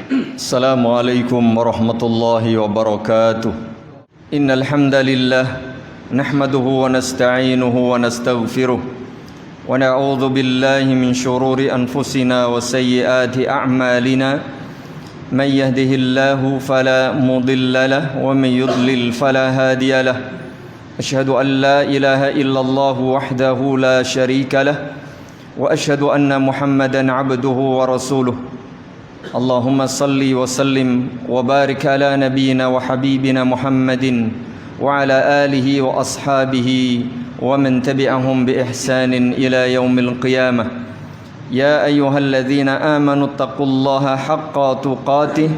Assalamualaikum warahmatullahi wabarakatuh. Innal hamdalillah nahmaduhu wa nasta'inuhu wa nastaghfiruh wa na'udzu billahi min shururi anfusina wa sayyiati a'malina. Man yahdihillahu fala mudilla lahu wa man yudlil fala hadiya lahu. Asyhadu an la ilaha illallah wahdahu la syarika lahu wa asyhadu anna Muhammadan 'abduhu wa rasuluh. Allahumma salli wa sallim wa barik ala nabiyyina wa habibina Muhammadin wa ala alihi wa ashabihi wa man tabi'ahum bi ihsanin ila yaumil qiyamah. Ya ayyuhalladzina amanu taqullaha haqqa tuqatih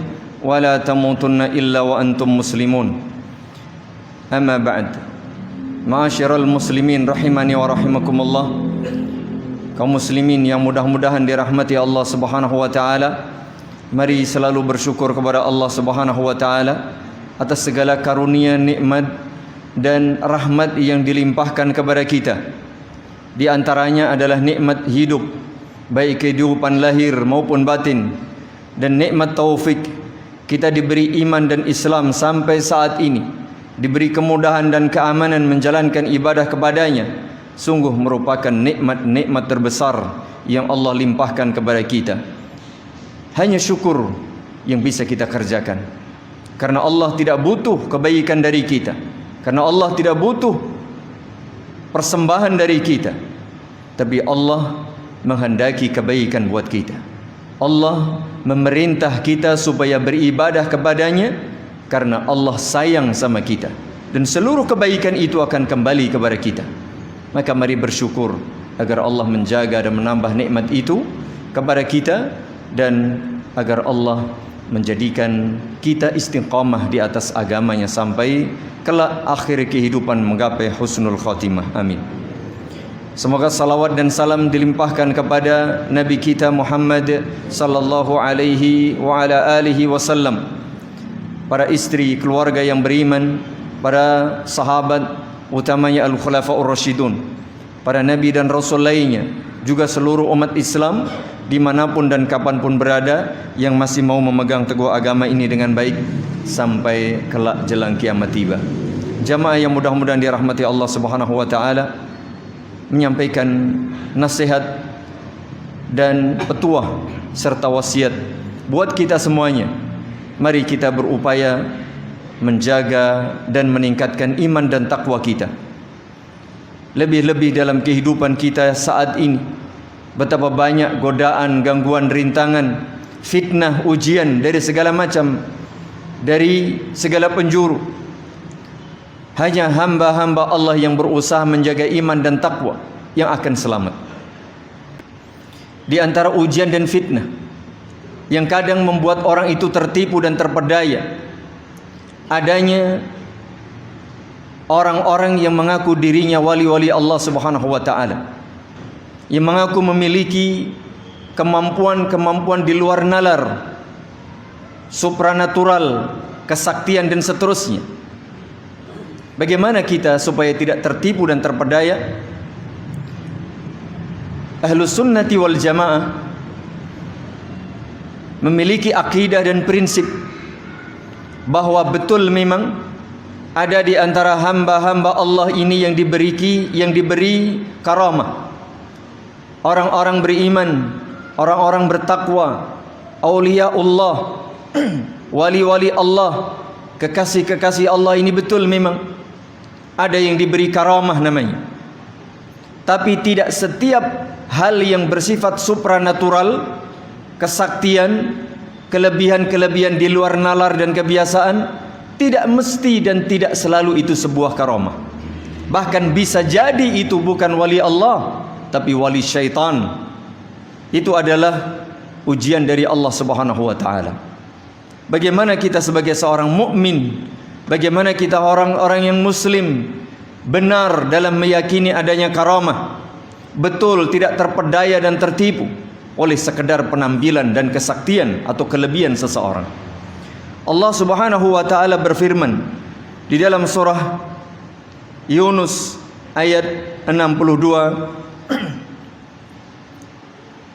wa la tamutunna illa wa antum muslimun. Amma ba'd. Ma'asyiral muslimin rahimani wa rahimakumullah. Kaum muslimin yang mudah-mudahan dirahmati Allah Subhanahu wa taala. Mari selalu bersyukur kepada Allah Subhanahu wa taala atas segala karunia, nikmat dan rahmat yang dilimpahkan kepada kita. Di antaranya adalah nikmat hidup, baik kehidupan lahir maupun batin, dan nikmat taufik. Kita diberi iman dan Islam sampai saat ini, diberi kemudahan dan keamanan menjalankan ibadah kepadanya. Sungguh merupakan nikmat-nikmat terbesar yang Allah limpahkan kepada kita. Hanya syukur yang bisa kita kerjakan, karena Allah tidak butuh kebaikan dari kita, karena Allah tidak butuh persembahan dari kita, tapi Allah menghendaki kebaikan buat kita. Allah memerintah kita supaya beribadah kepadanya karena Allah sayang sama kita, dan seluruh kebaikan itu akan kembali kepada kita. Maka mari bersyukur agar Allah menjaga dan menambah nikmat itu kepada kita, dan agar Allah menjadikan kita istiqamah di atas agamanya sampai kelak akhir kehidupan menggapai husnul khatimah. Amin. Semoga salawat dan salam dilimpahkan kepada Nabi kita Muhammad sallallahu alaihi wa ala alihi wasallam, para istri keluarga yang beriman, para sahabat utamanya al-khulafaur rasyidun, para nabi dan rasul lainnya, juga seluruh umat Islam dimanapun dan kapanpun berada yang masih mau memegang teguh agama ini dengan baik sampai kelak jelang kiamat tiba. Jamaah yang mudah-mudahan dirahmati Allah Subhanahu wa taala, menyampaikan nasihat dan petuah serta wasiat buat kita semuanya. Mari kita berupaya menjaga dan meningkatkan iman dan takwa kita. Lebih-lebih dalam kehidupan kita saat ini, betapa banyak godaan, gangguan, rintangan, fitnah, ujian dari segala macam, dari segala penjuru. Hanya hamba-hamba Allah yang berusaha menjaga iman dan takwa yang akan selamat. Di antara ujian dan fitnah yang kadang membuat orang itu tertipu dan terpedaya, adanya orang-orang yang mengaku dirinya wali-wali Allah Subhanahu wa taala, yang mengaku memiliki kemampuan-kemampuan di luar nalar, supranatural, kesaktian dan seterusnya. Bagaimana kita supaya tidak tertipu dan terpedaya? Ahlus sunnati wal jamaah memiliki akidah dan prinsip bahwa betul memang ada di antara hamba-hamba Allah ini yang diberi karamah. Orang-orang beriman, orang-orang bertakwa, auliaullah, wali-wali Allah, kekasih-kekasih Allah ini betul memang ada yang diberi karamah namanya. Tapi tidak setiap hal yang bersifat supranatural, kesaktian, kelebihan-kelebihan di luar nalar dan kebiasaan, tidak mesti dan tidak selalu itu sebuah karamah. Bahkan bisa jadi itu bukan wali Allah, tapi wali syaitan. Itu adalah ujian dari Allah Subhanahu wa taala. Bagaimana kita sebagai seorang mukmin, bagaimana kita orang-orang yang muslim benar dalam meyakini adanya karamah, betul tidak terpedaya dan tertipu oleh sekedar penampilan dan kesaktian atau kelebihan seseorang. Allah Subhanahu wa taala berfirman di dalam surah Yunus ayat 62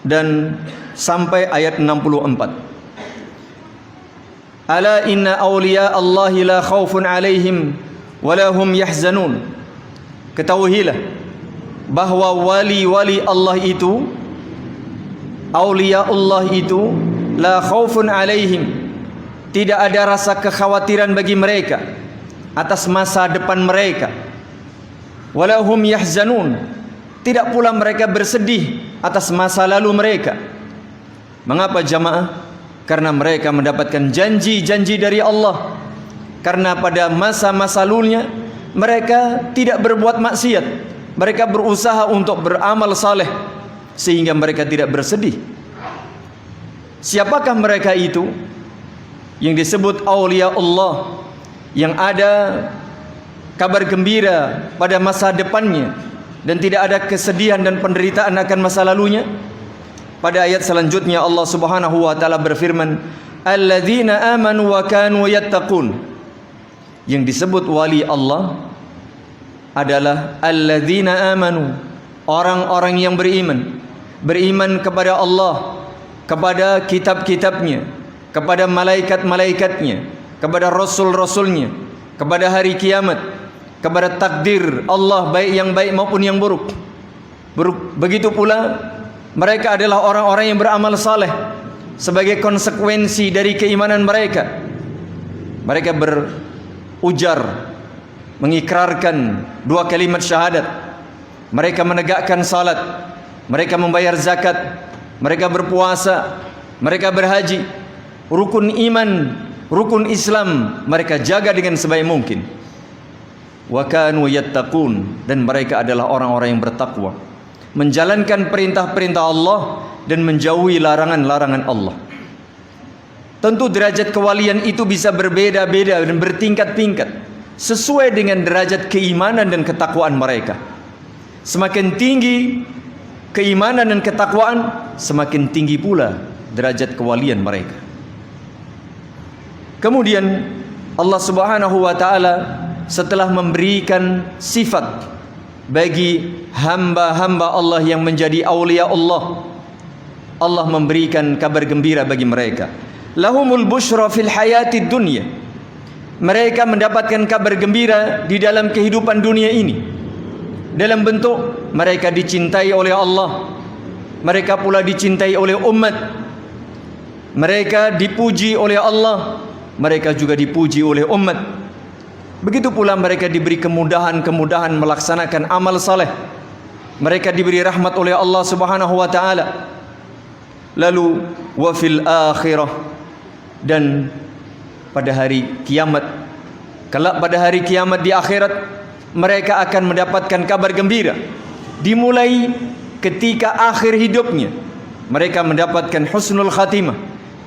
dan sampai ayat 64. Ala inna awliya Allahi la khawfun alaihim wala hum yahzanun. Ketahuilah bahwa wali-wali Allah itu, awliya Allah itu, la khawfun alaihim, tidak ada rasa kekhawatiran bagi mereka atas masa depan mereka. Wala hum yahzanun, tidak pula mereka bersedih atas masa lalu mereka. Mengapa jamaah? Karena mereka mendapatkan janji-janji dari Allah. Karena pada masa-masa lalunya mereka tidak berbuat maksiat, mereka berusaha untuk beramal saleh, sehingga mereka tidak bersedih. Siapakah mereka itu? Yang disebut awliya Allah, yang ada kabar gembira pada masa depannya dan tidak ada kesedihan dan penderitaan akan masa lalunya. Pada ayat selanjutnya Allah Subhanahu wa taala berfirman, alladzina amanu wa kanu yattaqun. Yang disebut wali Allah adalah alladzina amanu, orang-orang yang beriman, beriman kepada Allah, kepada kitab-kitabnya, kepada malaikat-malaikatnya, kepada rasul-rasulnya, kepada hari kiamat, kepada takdir Allah, baik yang baik maupun yang buruk. Begitu pula mereka adalah orang-orang yang beramal saleh sebagai konsekuensi dari keimanan mereka. Mereka berujar, mengikrarkan dua kalimat syahadat. Mereka menegakkan salat, mereka membayar zakat, mereka berpuasa, mereka berhaji. Rukun iman, rukun Islam mereka jaga dengan sebaik mungkin. Wa kanu yattaqun, dan mereka adalah orang-orang yang bertakwa, menjalankan perintah-perintah Allah dan menjauhi larangan-larangan Allah. Tentu derajat kewalian itu bisa berbeda-beda dan bertingkat-tingkat sesuai dengan derajat keimanan dan ketakwaan mereka. Semakin tinggi keimanan dan ketakwaan, semakin tinggi pula derajat kewalian mereka. Kemudian Allah Subhanahu wa taala setelah memberikan sifat bagi hamba-hamba Allah yang menjadi awliya Allah, Allah memberikan kabar gembira bagi mereka. Lahumul busyra fil hayatid dunya. Mereka mendapatkan kabar gembira di dalam kehidupan dunia ini, dalam bentuk mereka dicintai oleh Allah, mereka pula dicintai oleh umat, mereka dipuji oleh Allah, mereka juga dipuji oleh umat. Begitu pula mereka diberi kemudahan-kemudahan melaksanakan amal saleh. Mereka diberi rahmat oleh Allah Subhanahu wa taala. Lalu wa fil akhirah, dan pada hari kiamat, kelak pada hari kiamat di akhirat, mereka akan mendapatkan kabar gembira. Dimulai ketika akhir hidupnya, mereka mendapatkan husnul khatimah.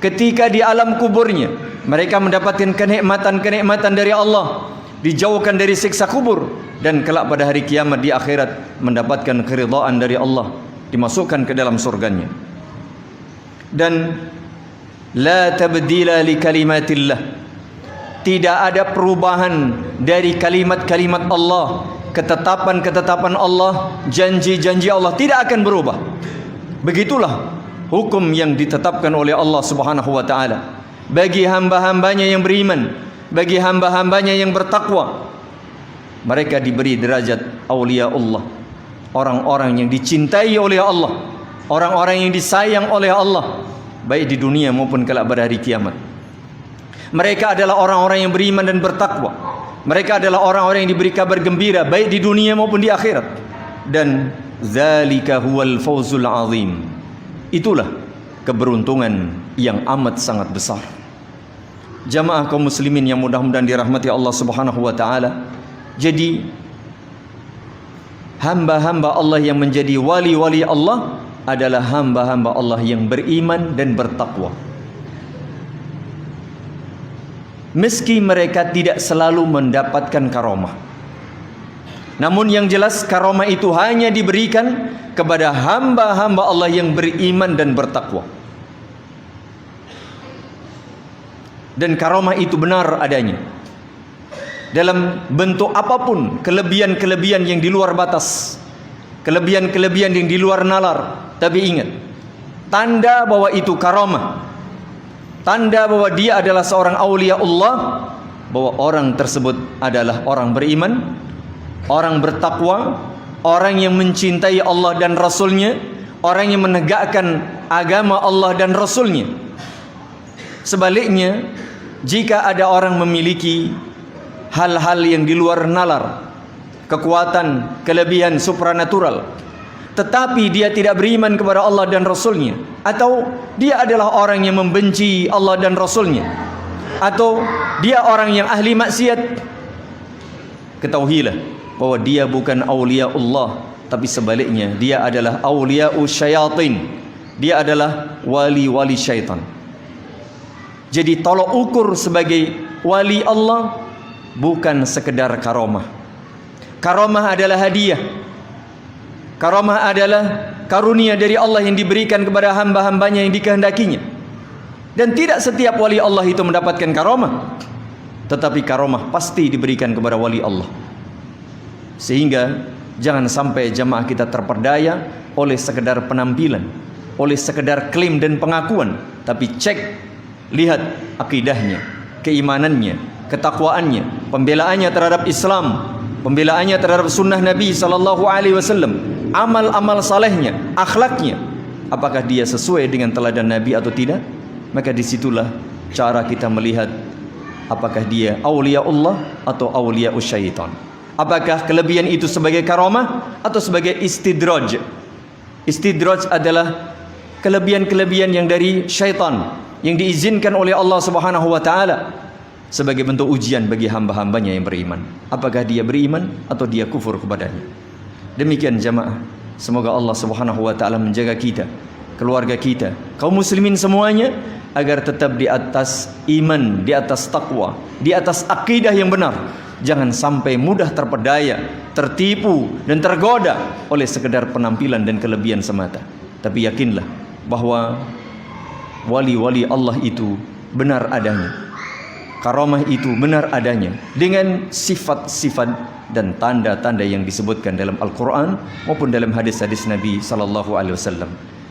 Ketika di alam kuburnya, mereka mendapatkan kenikmatan-kenikmatan dari Allah, dijauhkan dari siksa kubur, dan kelak pada hari kiamat di akhirat mendapatkan keridhaan dari Allah, dimasukkan ke dalam surganya. Dan la tabdila li kalimatillah, tidak ada perubahan dari kalimat-kalimat Allah, ketetapan-ketetapan Allah, janji-janji Allah tidak akan berubah. Begitulah hukum yang ditetapkan oleh Allah Subhanahu wa taala bagi hamba-hambanya yang beriman, bagi hamba-hambanya yang bertakwa. Mereka diberi derajat awliya Allah, orang-orang yang dicintai oleh Allah, orang-orang yang disayang oleh Allah, baik di dunia maupun kelak pada hari kiamat. Mereka adalah orang-orang yang beriman dan bertakwa. Mereka adalah orang-orang yang diberi kabar gembira baik di dunia maupun di akhirat. Dan zalika huwal fawzul azim, itulah keberuntungan yang amat sangat besar. Jamaah kaum muslimin yang mudah-mudahan dirahmati Allah Subhanahu wa taala. Jadi hamba-hamba Allah yang menjadi wali-wali Allah adalah hamba-hamba Allah yang beriman dan bertakwa. Meski mereka tidak selalu mendapatkan karomah, namun yang jelas karomah itu hanya diberikan kepada hamba-hamba Allah yang beriman dan bertakwa. Dan karomah itu benar adanya dalam bentuk apapun, kelebihan-kelebihan yang di luar batas, kelebihan-kelebihan yang di luar nalar. Tapi ingat, tanda bahwa itu karomah, tanda bahwa dia adalah seorang aulia Allah, bahwa orang tersebut adalah orang beriman, orang bertakwa, orang yang mencintai Allah dan Rasulnya, orang yang menegakkan agama Allah dan Rasulnya. Sebaliknya, jika ada orang memiliki hal-hal yang di luar nalar, kekuatan, kelebihan supranatural, tetapi dia tidak beriman kepada Allah dan Rasulnya, atau dia adalah orang yang membenci Allah dan Rasulnya, atau dia orang yang ahli maksiat, ketahuilah bahwa dia bukan aulia Allah, tapi sebaliknya dia adalah aulia'u syayatin. Dia adalah wali-wali syaitan. Jadi tolok ukur sebagai wali Allah bukan sekedar karomah. Karomah adalah hadiah. Karomah adalah karunia dari Allah yang diberikan kepada hamba-hambanya yang dikehendakinya. Dan tidak setiap wali Allah itu mendapatkan karomah, tetapi karomah pasti diberikan kepada wali Allah. Sehingga jangan sampai jamaah kita terperdaya oleh sekedar penampilan, oleh sekedar klaim dan pengakuan, tapi cek, lihat akidahnya, keimanannya, ketakwaannya, pembelaannya terhadap Islam, pembelaannya terhadap sunnah Nabi SAW, amal-amal salehnya, akhlaknya, apakah dia sesuai dengan teladan Nabi atau tidak. Maka disitulah cara kita melihat apakah dia aulia Allah atau aulia syaitan. Apakah kelebihan itu sebagai karamah atau sebagai istidraj. Istidraj adalah kelebihan-kelebihan yang dari syaitan, yang diizinkan oleh Allah Subhanahu wa taala sebagai bentuk ujian bagi hamba-hambanya yang beriman. Apakah dia beriman atau dia kufur kepadanya. Demikian jamaah, semoga Allah Subhanahu wa taala menjaga kita, keluarga kita, kaum muslimin semuanya, agar tetap di atas iman, di atas takwa, di atas akidah yang benar. Jangan sampai mudah terpedaya, tertipu dan tergoda oleh sekedar penampilan dan kelebihan semata. Tapi yakinlah bahwa wali-wali Allah itu benar adanya, karamah itu benar adanya, dengan sifat-sifat dan tanda-tanda yang disebutkan dalam Al-Quran maupun dalam hadis-hadis Nabi SAW.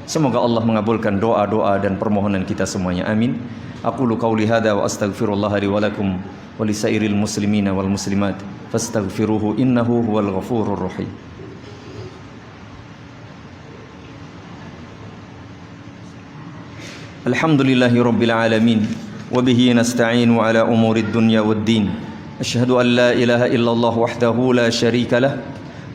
Semoga Allah mengabulkan doa-doa dan permohonan kita semuanya. Amin. Aqulu qauli hadza wa astaghfirullah li wa lakum wa lisairil muslimina wal muslimat fastaghfiruhu innahu huwal ghafurur rahim. Alhamdulillahi rabbil alamin wa bihi nasta'inu ala umurid dunya waddin. Asyhadu an la ilaha illallah wahdahu la syarika lah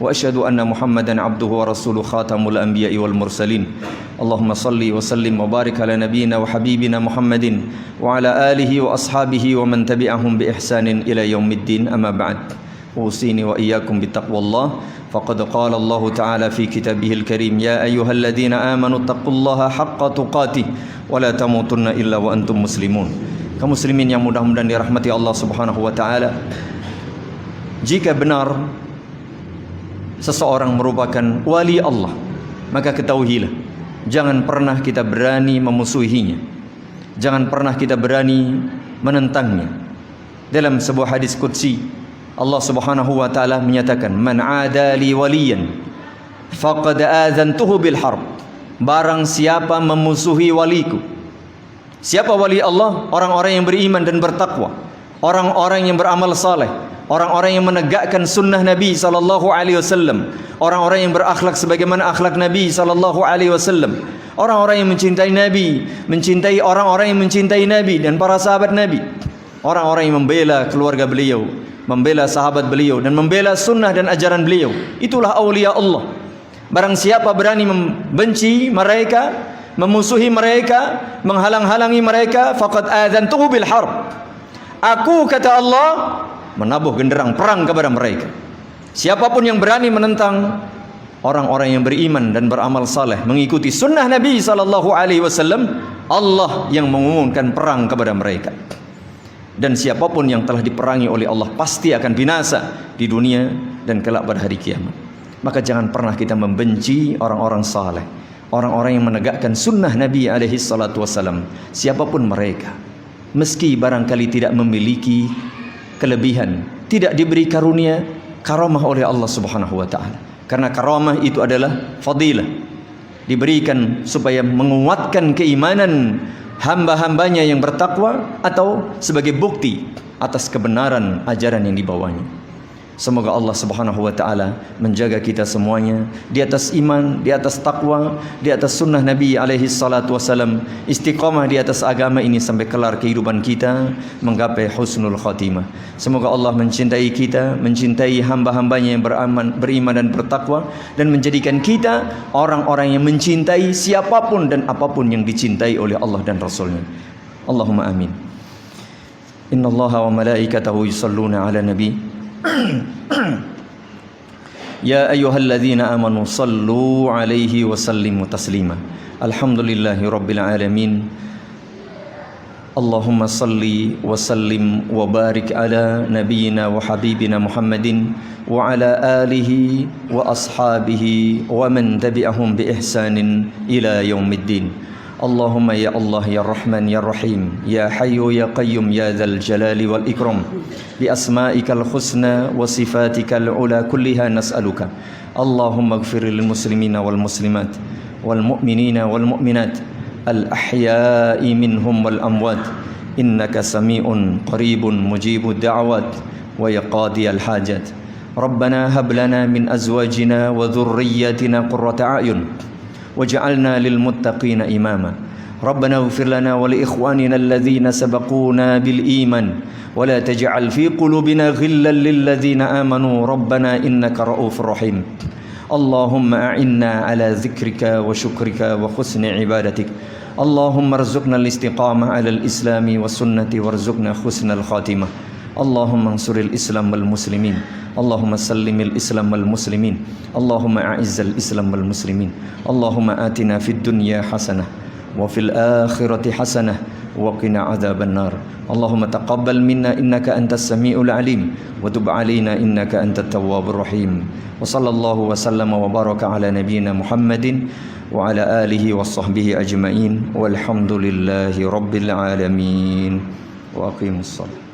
wa asyhadu anna Muhammadan abduhu wa rasuluh khatamul anbiya'i wal mursalin. Allahumma salli wa sallim wa barik ala nabiyyina wa habibina Muhammadin wa ala alihi wa ashabihi wa man tabi'ahum bi ihsanin ila yaumiddin. Amma ba'd. Usini wa iyyakum bittaqwallah. Faqad qala Allah ta'ala fi kitabihil karim, ya ayyuhalladzina amanu taqullaha haqqa tuqatih wa la tamutunna illa wa antum muslimun. Kaum muslimin yang mudah-mudahan dirahmati Allah Subhanahu wa taala, jika benar seseorang merupakan wali Allah, maka ketahuilah, jangan pernah kita berani memusuhinya, jangan pernah kita berani menentangnya. Dalam sebuah hadis qudsi, Allah Subhanahu wa taala menyatakan, man adali waliyan faqad azantuhu bil harb. Barang siapa memusuhi waliku. Siapa wali Allah? Orang-orang yang beriman dan bertakwa, orang-orang yang beramal saleh, orang-orang yang menegakkan sunnah Nabi SAW, orang-orang yang berakhlak sebagaimana akhlak Nabi SAW, orang-orang yang mencintai Nabi, mencintai orang-orang yang mencintai Nabi dan para sahabat Nabi, orang-orang yang membela keluarga beliau, membela sahabat beliau dan membela sunnah dan ajaran beliau. Itulah aulia Allah. Barang siapa berani membenci mereka, memusuhi mereka, menghalang-halangi mereka, faqad adzantuhu bil harb. Aku, kata Allah, menabuh genderang perang kepada mereka. Siapapun yang berani menentang orang-orang yang beriman dan beramal saleh, mengikuti sunnah Nabi SAW, Allah yang mengumumkan perang kepada mereka. Dan siapapun yang telah diperangi oleh Allah pasti akan binasa di dunia dan kelak pada hari kiamat. Maka jangan pernah kita membenci orang-orang saleh, orang-orang yang menegakkan sunnah Nabi SAW, siapapun mereka, meski barangkali tidak memiliki kelebihan, tidak diberi karunia karamah oleh Allah Subhanahu wa taala. Karena karamah itu adalah fadilah, diberikan supaya menguatkan keimanan hamba-hambanya yang bertakwa atau sebagai bukti atas kebenaran ajaran yang dibawanya. Semoga Allah Subhanahu wa taala menjaga kita semuanya di atas iman, di atas takwa, di atas sunnah Nabi alaihi salatu wasallam, istiqamah di atas agama ini sampai kelar kehidupan kita, menggapai husnul khatimah. Semoga Allah mencintai kita, mencintai hamba-hambanya yang beriman dan bertakwa, dan menjadikan kita orang-orang yang mencintai siapapun dan apapun yang dicintai oleh Allah dan Rasulnya. Allahumma amin. Innallaha wa malaikatahu yusalluna ala nabi. Ya ayyuhalladzina amanu sallu alaihi wa sallimu taslima. Alhamdulillahi rabbil alamin. Allahumma salli wa sallim wa barik ala nabiyyina wa habibina Muhammadin wa ala alihi wa ashabihi wa man tabi'ahum bi ihsanin ila yaumiddin. Allahumma ya Allah ya Rahman ya Rahim ya Hayyu ya Qayyum ya Dzal Jalali wal Ikram, bi asma'ikal husna wa sifatikal ula kulliha nas'aluka. Allahumma ighfir lil muslimina wal muslimat wal mu'minina wal mu'minat al ahya'i minhum wal amwat, innaka sami'un qaribun mujibud da'awat wa ya qadiyal hajat. Rabbana hab lana min azwajina wa dhurriyyatina qurrata a'yun waj'alna lil muttaqina imama. Rabbana ighfir lana wa li ikhwanina alladhina sabaquna bil iman wa la taj'al fi qulubina ghillan lil ladzina amanu rabbana innaka ra'ufur rahim. Allahumma a'inna ala dzikrika wa syukrika wa husni ibadatik. Allahumma arzuqna al-istiqamah ala al-islami wa sunnati warzuqna husnal khatimah. Allahumma ansuril Islam wal muslimin. Allahumma sallimil Islam wal muslimin. Allahumma a'izzal Islam wal muslimin. Allahumma atina fid dunya hasanah wa fil akhirati hasanah wa qina adzaban nar. Allahumma taqabbal minna innaka antas samiul alim wa tub alaina innaka antat tawwabur rahim. Wa sallallahu wa sallama wa baraka ala nabiyyina Muhammadin wa ala alihi wa sahbihi ajma'in walhamdulillahi rabbil alamin. Wa aqimus shalah.